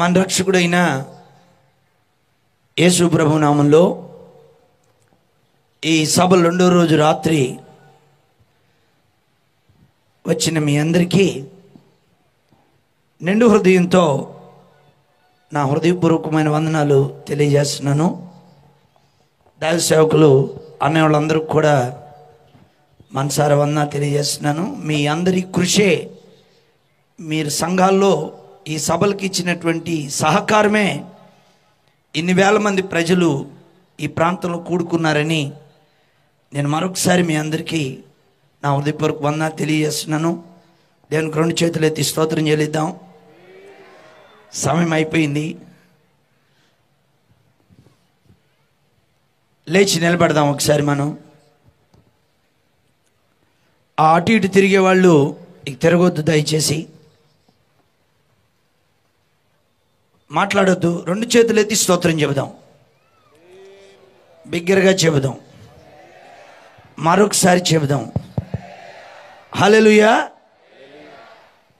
మన రక్షకుడైన యేసు ప్రభు నామంలో ఈ సభ రెండో రోజు రాత్రి వచ్చిన మీ అందరికీ నిండు హృదయంతో నా హృదయపూర్వకమైన వందనాలు తెలియజేస్తున్నాను. దైవ సేవకులు అనే వాళ్ళందరూ కూడా మనసారా వందనాలు తెలియజేస్తున్నాను. మీ అందరి కృషే, మీరు సంఘాల్లో ఈ సభలకు ఇచ్చినటువంటి సహకారమే ఇన్ని వేల మంది ప్రజలు ఈ ప్రాంతంలో కూడుకున్నారని నేను మరొకసారి మీ అందరికీ నా హృదయపూర్వక వందనాలు తెలియజేస్తున్నాను. దేవునికి రెండు చేతులు ఎత్తి స్తోత్రం చెల్లిద్దాం. సమయం అయిపోయింది, లేచి నిలబడదాం. ఒకసారి మనం ఆ అటు ఇటు తిరిగే వాళ్ళు ఇక తిరగొద్దు, దయచేసి మాట్లాడొద్దు. రెండు చేతులు ఎత్తి స్తోత్రం చెబుదాం, బిగ్గరగా చెబుదాం, మరొకసారి చెబుదాం. హల్లెలూయా.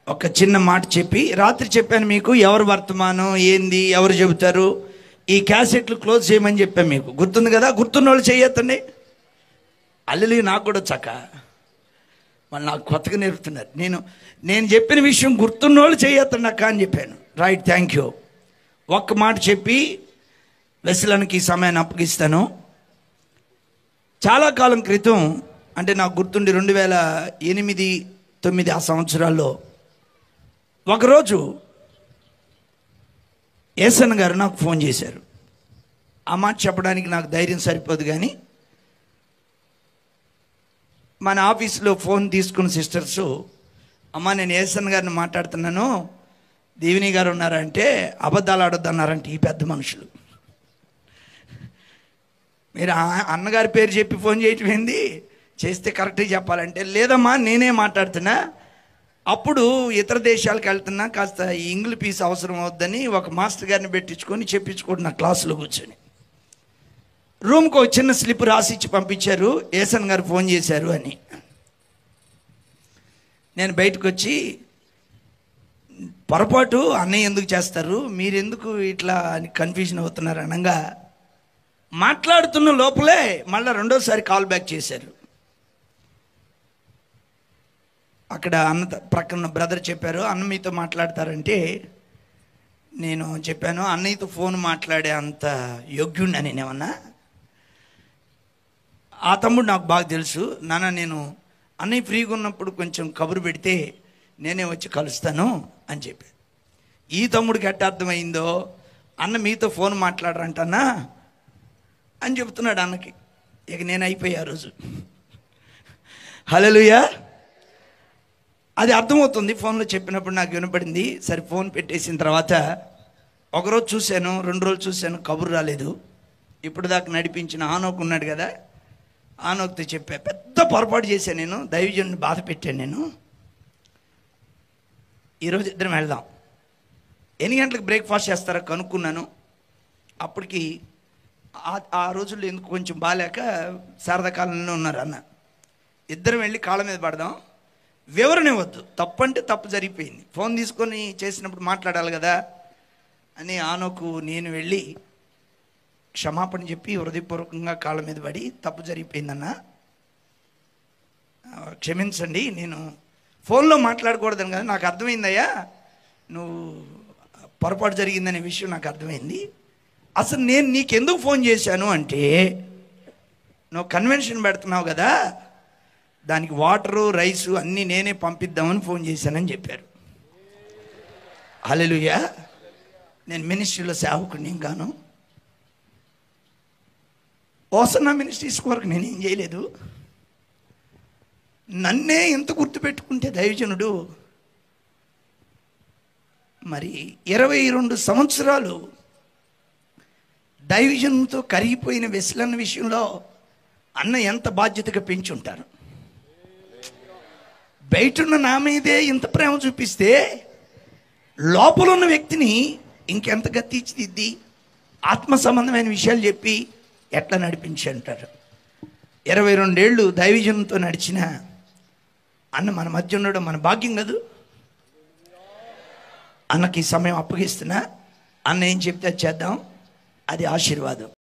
ఒక చిన్న మాట చెప్పి రాత్రి చెప్పాను మీకు, ఎవరు వర్తమానం ఏంది ఎవరు చెబుతారు, ఈ క్యాసెట్లు క్లోజ్ చేయమని చెప్పాను మీకు. గుర్తుంది కదా? గుర్తున్న వాళ్ళు చేయొద్దండి. హల్లెలూయా. నాకు కూడా చక్క వాళ్ళు నాకు కొత్తగా నేర్పుతున్నారు. నేను చెప్పిన విషయం గుర్తున్న వాళ్ళు చేయొద్దండి అక్క అని చెప్పాను. Right, thank you. ఒక్క మాట చెప్పి వెస్లన్కి ఈ సమయాన్ని అప్పగిస్తాను. చాలా కాలం క్రితం, అంటే నాకు గుర్తుండి 2008, 2009 ఆ సంవత్సరాల్లో ఒకరోజు ఏసన్ గారు నాకు ఫోన్ చేశారు. ఆ మాట చెప్పడానికి నాకు ధైర్యం సరిపోదు, కానీ మన ఆఫీసులో ఫోన్ తీసుకున్న సిస్టర్స్, అమ్మ నేను ఏసన్ గారిని మాట్లాడుతున్నాను, దీవిని గారు ఉన్నారంటే అబద్ధాలు ఆడొద్దన్నారంటే ఈ పెద్ద మనుషులు. మీరు అన్నగారి పేరు చెప్పి ఫోన్ చేయటం ఏంది, చేస్తే కరెక్ట్గా చెప్పాలంటే లేదమ్మా నేనే మాట్లాడుతున్నా, అప్పుడు ఇతర దేశాలకు వెళ్తున్నా, కాస్త ఈ ఇంగ్లీష్ పీస్ అవసరం అవుద్దని ఒక మాస్టర్ గారిని పెట్టించుకొని చెప్పించుకుంటున్నా క్లాసులో కూర్చొని. రూమ్కి ఒక చిన్న స్లిప్ రాసిచ్చి పంపించారు, ఏసన్ గారు ఫోన్ చేశారు అని. నేను బయటకు వచ్చి, పొరపాటు అన్నయ్య ఎందుకు చేస్తారు, మీరెందుకు ఇట్లా అని కన్ఫ్యూజన్ అవుతున్నారు అనగా, మాట్లాడుతున్న లోపలే మళ్ళీ రెండోసారి కాల్ బ్యాక్ చేశారు. అక్కడ అన్న ప్రక్కన బ్రదర్ చెప్పారు, అన్న మీతో మాట్లాడతారంటే నేను చెప్పాను, అన్నయ్యతో ఫోన్ మాట్లాడే అంత యోగ్యుడిని నేనేమన్నా. ఆ తమ్ముడు నాకు బాగా తెలుసు, నాన్న నేను అన్నయ్య ఫ్రీగా ఉన్నప్పుడు కొంచెం కబురు పెడితే నేనే వచ్చి కలుస్తాను అని చెప్పాను. ఈ తమ్ముడికి ఎట్ట అర్థమైందో, అన్న మీతో ఫోన్ మాట్లాడరంటన్నా అని చెప్తున్నాడు అన్నకి. ఇక నేను అయిపోయా ఆ రోజు. హల్లెలూయా. అది అర్థమవుతుంది, ఫోన్లో చెప్పినప్పుడు నాకు వినపడింది. సరే ఫోన్ పెట్టేసిన తర్వాత ఒకరోజు చూశాను, 2 రోజులు చూశాను, కబురు రాలేదు. ఇప్పుడు దాకా నడిపించిన ఆనోకు ఉన్నాడు కదా, ఆనోక్తో చెప్పా, పెద్ద పొరపాటు చేశాను నేను, దైవజనుని బాధ పెట్టాను నేను. ఈరోజు ఇద్దరం వెళ్దాం, ఎన్ని గంటలకు బ్రేక్ఫాస్ట్ చేస్తారో కనుక్కున్నాను. అప్పటికి ఆ రోజుల్లో ఎందుకు కొంచెం బాగాలేక శారదా కాలంలో ఉన్నారు అన్న. ఇద్దరం వెళ్ళి కాళ్ళ మీద పడదాం, వివరణ ఇవ్వద్దు, తప్పు అంటే తప్పు జరిగిపోయింది, ఫోన్ తీసుకొని చేసినప్పుడు మాట్లాడాలి కదా అని ఆనోకు నేను వెళ్ళి క్షమాపణ చెప్పి హృదయపూర్వకంగా కాళ్ళ మీద పడి, తప్పు జరిగిపోయిందన్న, క్షమించండి, నేను ఫోన్లో మాట్లాడకూడదని కదా, నాకు అర్థమైందయ్యా, నువ్వు పొరపాటు జరిగిందనే విషయం నాకు అర్థమైంది. అసలు నేను నీకెందుకు ఫోన్ చేశాను అంటే, నువ్వు కన్వెన్షన్ పెడుతున్నావు కదా, దానికి వాటరు రైసు అన్నీ నేనే పంపిద్దామని ఫోన్ చేశానని చెప్పారు. హల్లెలూయా. నేను మినిస్ట్రీలో సేవకుడిని గాను, ఓసన్నా మినిస్ట్రీస్ కొరకు నేనేం చేయలేదు. నన్నే ఎంత గుర్తుపెట్టుకుంటే దైవజనుడు, మరి 22 సంవత్సరాలు దైవజనుతో కరిగిపోయిన వెస్లన్న విషయంలో అన్న ఎంత బాధ్యతగా పెంచుంటారు. బయటున్న నా మీదే ఇంత ప్రేమ చూపిస్తే లోపల ఉన్న వ్యక్తిని ఇంకెంతగా తీర్చిదిద్ది ఆత్మ సంబంధమైన విషయాలు చెప్పి ఎట్లా నడిపించి అంటారు. 22 ఏళ్ళు దైవజనంతో నడిచిన అన్న మన మధ్య ఉండడం మన భాగ్యం కాదు. అన్నకి సమయం అప్పగిస్తున్నా. అన్న ఏం చెప్తే అది చేద్దాం, అది ఆశీర్వాదం.